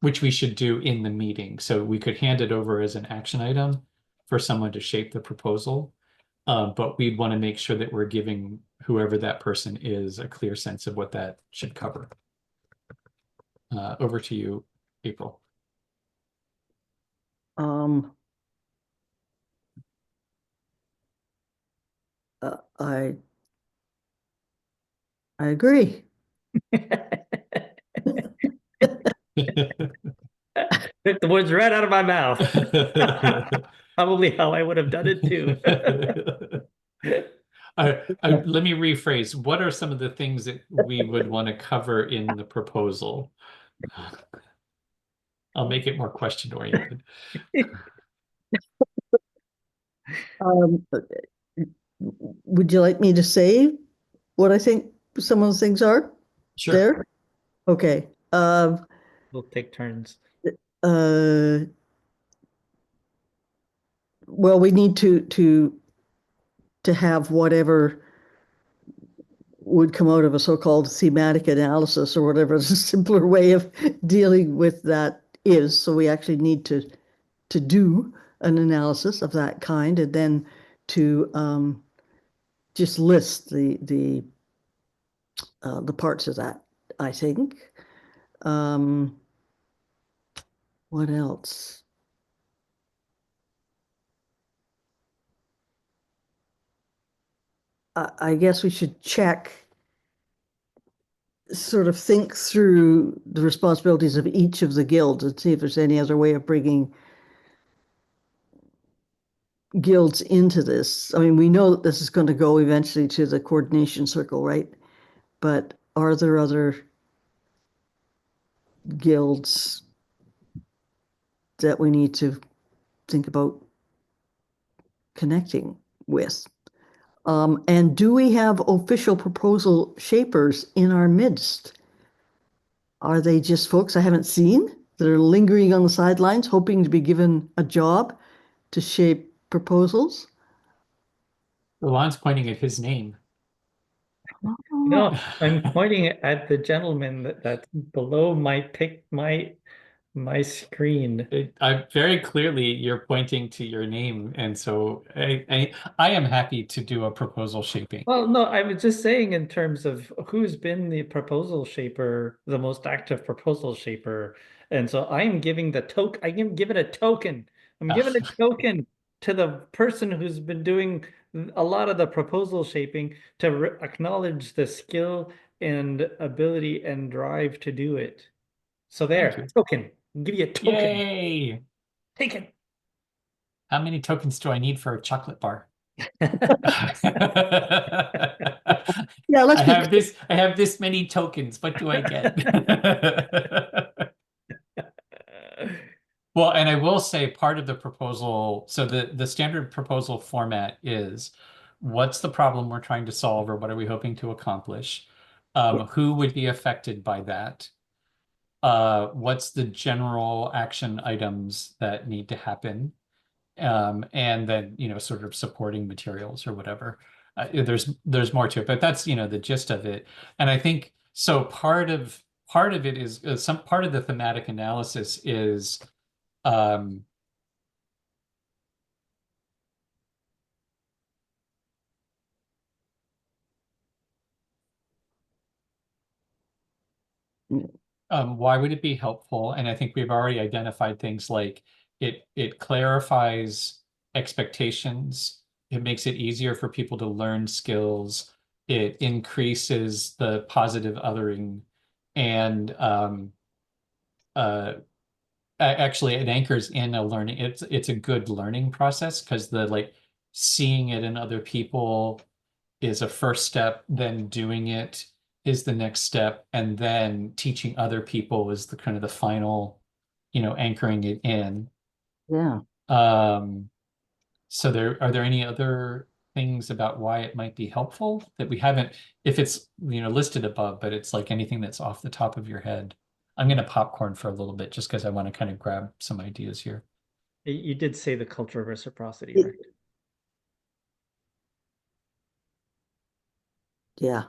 which we should do in the meeting. So we could hand it over as an action item for someone to shape the proposal. But we'd want to make sure that we're giving whoever that person is a clear sense of what that should cover. Over to you, April. um, I agree. Took the words right out of my mouth. Probably how I would have done it too. Let me rephrase. What are some of the things that we would want to cover in the proposal? I'll make it more question oriented. Um, would you like me to say what I think some of the things are Sure. there? Okay. We'll take turns. Uh, well, we need to have whatever would come out of a so-called thematic analysis or whatever the simpler way of dealing with that is. So we actually need to do an analysis of that kind and then to just list the parts of that, I think. Um, what else? I guess we should sort of think through the responsibilities of each of the guilds and see if there's any other way of bringing guilds into this. I mean, we know that this is going to go eventually to the coordination circle, right? But are there other guilds that we need to think about connecting with? And do we have official proposal shapers in our midst? Are they just folks I haven't seen that are lingering on the sidelines, hoping to be given a job to shape proposals? Ron's pointing at his name. No, I'm pointing at the gentleman that's below my screen. I very clearly you're pointing to your name, and so I am happy to do a proposal shaping. Well, no, I was just saying in terms of who's been the proposal shaper, the most active proposal shaper. And so I'm giving the token, I am giving a token. I'm giving a token to the person who's been doing a lot of the proposal shaping to acknowledge the skill and ability and drive to do it. So Thank there, you. token. I'll give you a token. Yay! Take it. How many tokens do I need for a chocolate bar? Yeah, let's be I have this many tokens. What do I get? Well, and I will say part of the proposal, so the standard proposal format is what's the problem we're trying to solve or what are we hoping to accomplish? Who would be affected by that? What's the general action items that need to happen? And then, sort of supporting materials or whatever. There's more to it, but that's, the gist of it. And I think so part of it is some part of the thematic analysis is um, why would it be helpful? And I think we've already identified things like it clarifies expectations. It makes it easier for people to learn skills. It increases the positive othering, and uh, actually it anchors in a learning. It's a good learning process because the like seeing it in other people is a first step, then doing it is the next step, and then teaching other people is the kind of the final, anchoring it in. yeah. Um, so are there any other things about why it might be helpful that we haven't, if it's, listed above, but it's like anything that's off the top of your head? I'm going to popcorn for a little bit just because I want to kind of grab some ideas here. You did say the culture of reciprocity, It- right? yeah.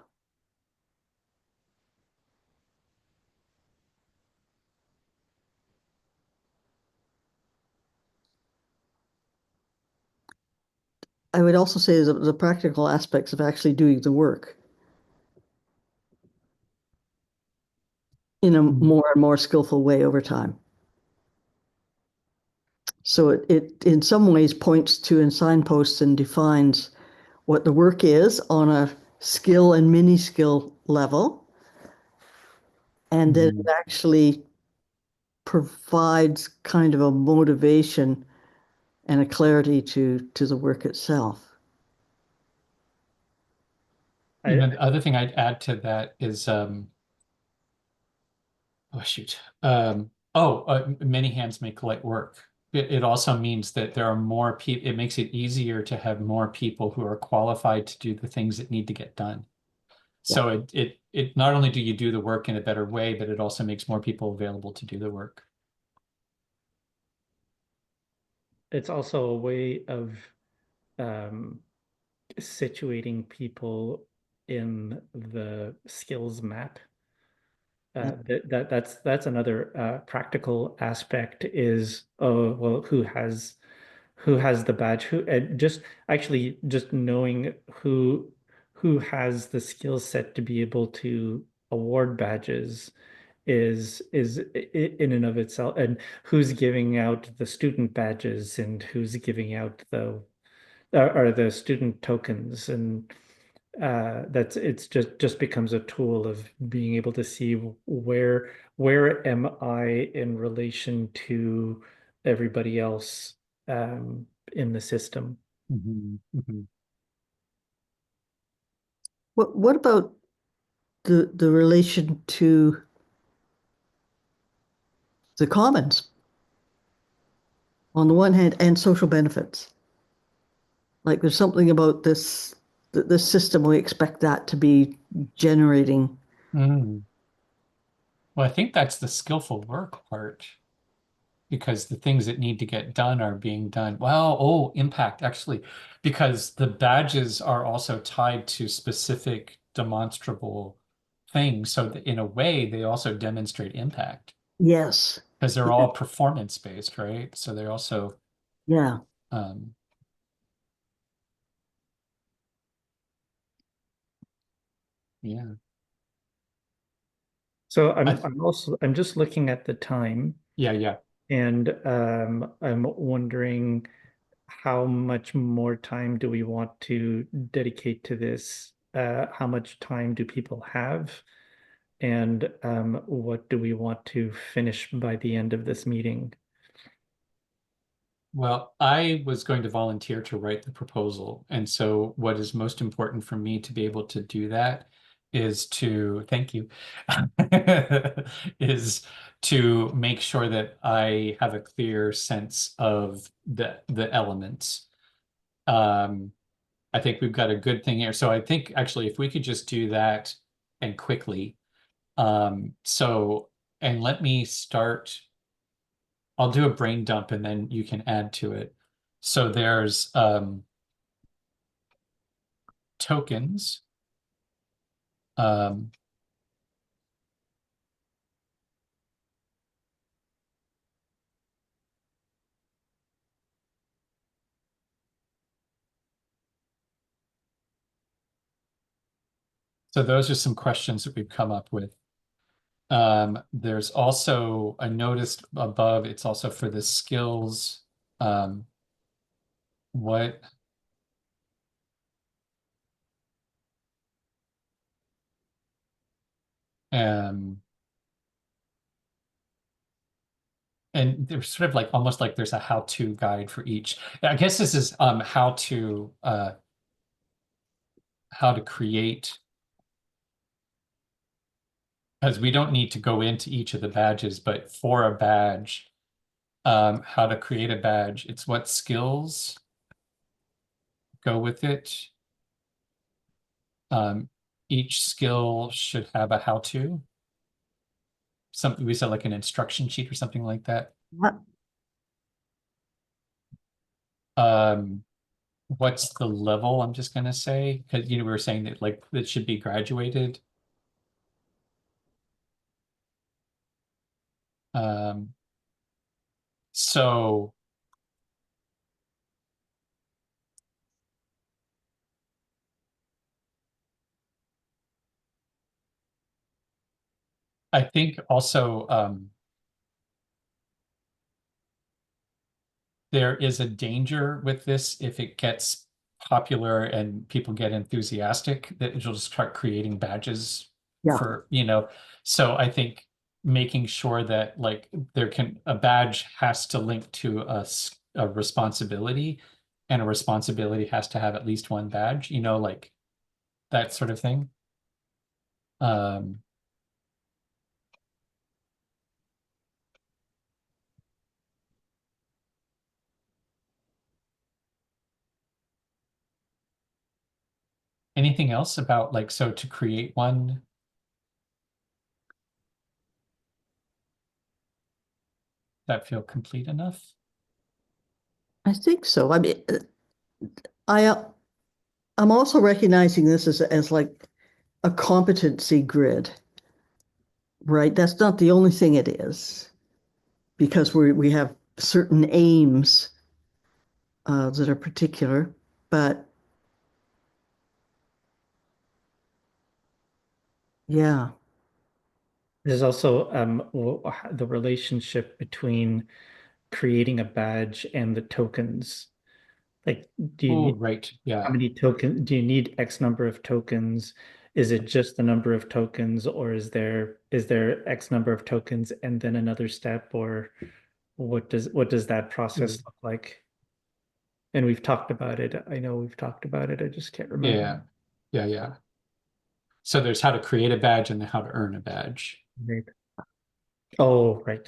I would also say the practical aspects of actually doing the work in a Mhm. more and more skillful way over time. So it in some ways points to and signposts and defines what the work is on a skill and mini skill level, and then it Mhm. actually provides kind of a motivation and a clarity to the work itself. I, The other thing I'd add to that is oh shoot. Many hands make light work. It also means that there are more people. It makes it easier to have more people who are qualified to do the things that need to get done. Yeah. So it not only do you do the work in a better way, but it also makes more people available to do the work. it's also a way of um, situating people in the skills map. Yeah. That's another practical aspect is well who has the badge who and just actually just knowing who has the skill set to be able to award badges is in and of itself, and who's giving out the student badges and who's giving out the are the student tokens, and that's it's just becomes a tool of being able to see where am I in relation to everybody else in the system. Mhm, mhm. What about the relation to the commons on the one hand and social benefits? Like there's something about this the system, we expect that to be generating. Mm. Well, I think that's the skillful work part because the things that need to get done are being done. Well, oh, impact actually, because the badges are also tied to specific demonstrable things. So that in a way, they also demonstrate impact Yes. because they're Yeah. all performance based, right? So they're also Yeah. um, yeah. So I I'm just looking at the time, yeah, yeah. and I'm wondering how much more time do we want to dedicate to this? How much time do people have? And what do we want to finish by the end of this meeting? Well, I was going to volunteer to write the proposal. And so what is most important for me to be able to do that is to, thank you, is to make sure that I have a clear sense of the elements. Um, I think we've got a good thing here. So I think actually if we could just do that and quickly. So, and let me start. I'll do a brain dump and then you can add to it. So there's tokens. Um, so those are some questions that we've come up with. There's also, I noticed above, it's also for the skills. Um, what, um, and there's sort of like almost like there's a how-to guide for each. I guess this is how to create, because we don't need to go into each of the badges, but for a badge, how to create a badge. It's what skills go with it. Um, each skill should have a how-to. Something we said like an instruction sheet or something like that. Yeah. Um, what's the level? I'm just gonna say because we were saying that like it should be graduated. Um, so I think also there is a danger with this if it gets popular and people get enthusiastic that it'll just start creating badges Yeah. for, so I think making sure that like a badge has to link to a responsibility and a responsibility has to have at least one badge, like that sort of thing. Um, anything else about like, so to create one that feel complete enough? I think so. I mean, I I'm also recognizing this as like a competency grid, right? That's not the only thing it is because we have certain aims that are particular, but yeah, There's also the relationship between creating a badge and the tokens. Like, do you Oh, need right. how Yeah. many tokens? Do you need X number of tokens? Is it just the number of tokens, or is there X number of tokens and then another step, or what does that process look like? And we've talked about it. I know we've talked about it. I just can't remember. Yeah. Yeah. Yeah. So there's how to create a badge and how to earn a badge. Right. Oh, right.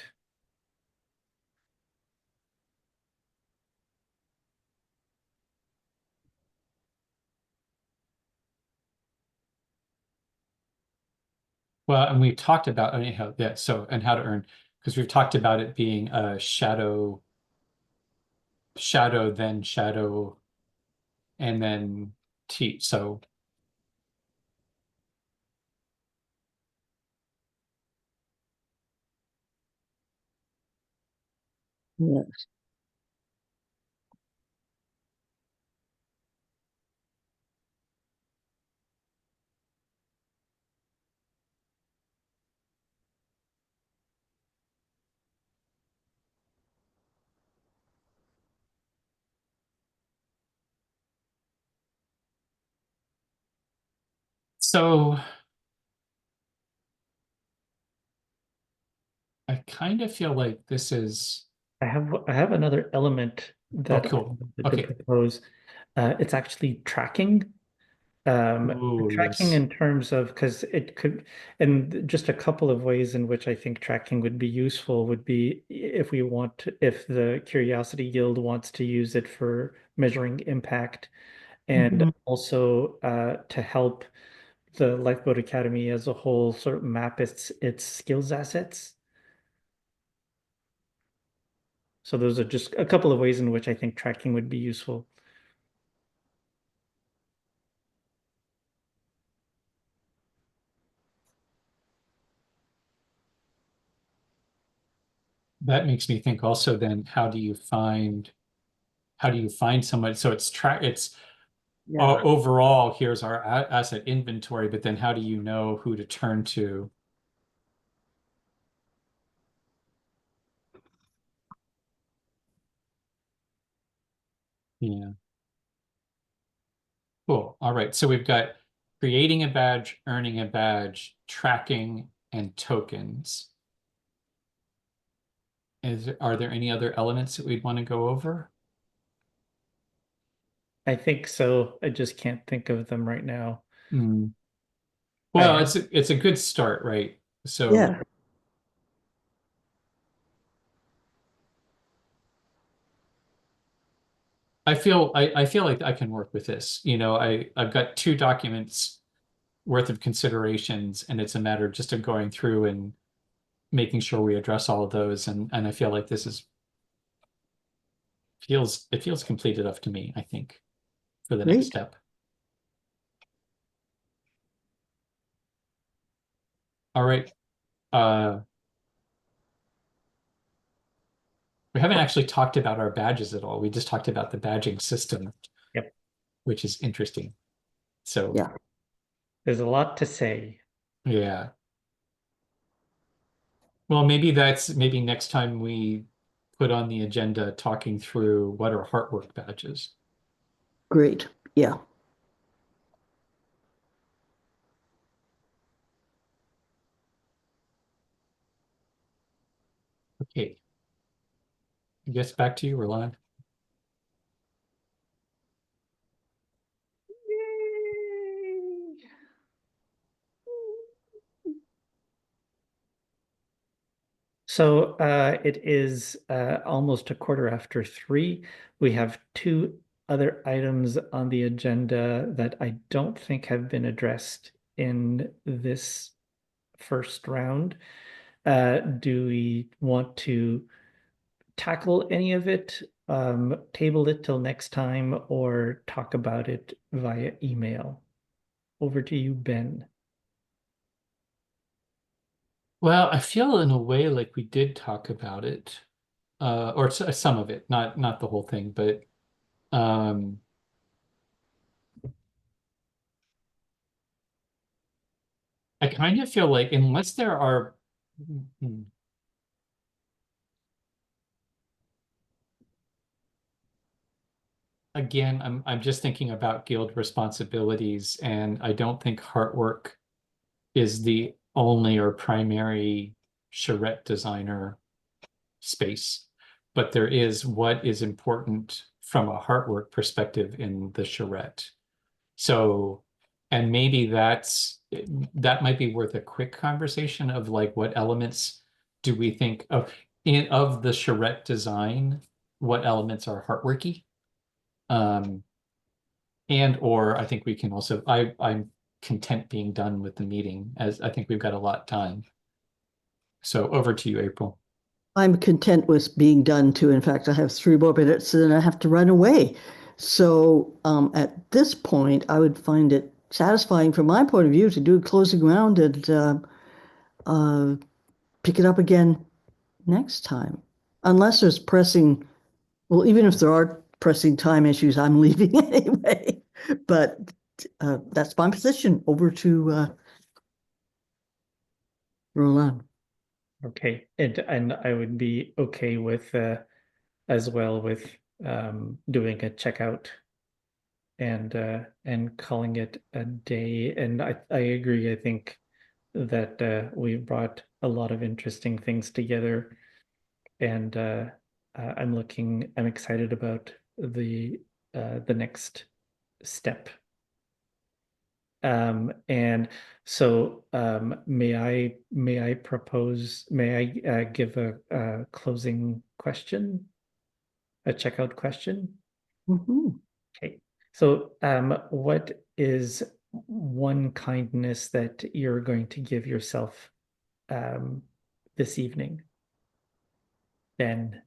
Well, and we've talked about anyhow, yeah, so and how to earn, because we've talked about it being a shadow, then shadow, and then T. So Yeah. so I kind of feel like this is I have another element oh that I cool. wanted to Okay. propose. It's actually tracking. Ooh, Tracking yes. in terms of, because it could, and just a couple of ways in which I think tracking would be useful would be if the Curiosity Guild wants to use it for measuring impact, and Mhm. also to help the Lifeboat Academy as a whole sort of map its skills assets. So those are just a couple of ways in which I think tracking would be useful. That makes me think also then how do you find someone? So it's Yeah, overall, here's our asset inventory, but then how do you know who to turn to? Yeah. Cool. All right. So we've got creating a badge, earning a badge, tracking, and tokens. Are there any other elements that we'd want to go over? I think so. I just can't think of them right now. Hmm. I Well, have it's a good start, right? So yeah, I feel like I can work with this. I've got two documents worth of considerations, and it's a matter just of going through and making sure we address all of those. And I feel like this is feels complete enough to me, I think, for the next great. step. All right. Uh, we haven't actually talked about our badges at all. We just talked about the badging system, Yep. which is interesting. So, Yeah, There's a lot to say. yeah. Well, maybe next time we put on the agenda talking through what are Heartwork badges. great. Yeah, Okay. I guess back to you, Roland. So it is almost 3:15. We have two other items on the agenda that I don't think have been addressed in this first round. Do we want to tackle any of it, table it till next time, or talk about it via email? Over to you, Ben. Well, I feel in a way like we did talk about it, or some of it, not the whole thing, but um, I kind of feel like unless there are, hmm, again, I'm just thinking about guild responsibilities, and I don't think Heartwork is the only or primary charrette designer space, but there is what is important from a Heartwork perspective in the charrette. So, and maybe that might be worth a quick conversation of like what elements do we think of the charrette design, what elements are heartworky? Um, and or I think we can also I'm content being done with the meeting, as I think we've got a lot done. So over to you, April. I'm content with being done too. In fact, I have 3 more minutes and then I have to run away. So at this point, I would find it satisfying from my point of view to do a closing round and uh, pick it up again next time. Unless there's pressing, well, even if there are pressing time issues, I'm leaving anyway. But that's my position. Over to Roland. Okay, and I would be okay with as well with doing a checkout and calling it a day. And I agree. I think that we brought a lot of interesting things together, and I'm excited about the next step. And so may I propose, may I give a closing question, a checkout question? Mhm. Okay. So what is one kindness that you're going to give yourself um, this evening? Ben.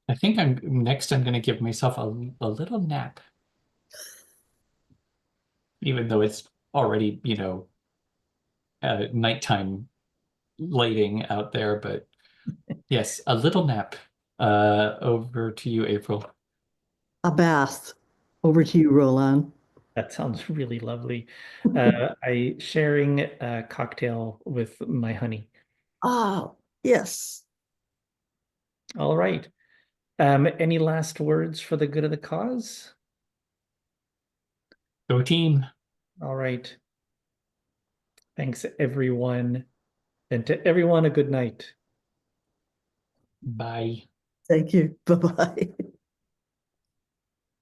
I think I'm going to give myself a little nap, even though it's already, nighttime lighting out there. But yes, a little nap. Over to you, April. A bath. Over to you, Roland. That sounds really lovely. I sharing a cocktail with my honey. Ah, yes. All right. Any last words for the good of the cause? Go team. All right. Thanks, everyone. And to everyone, a good night. Bye. Thank you. Bye-bye.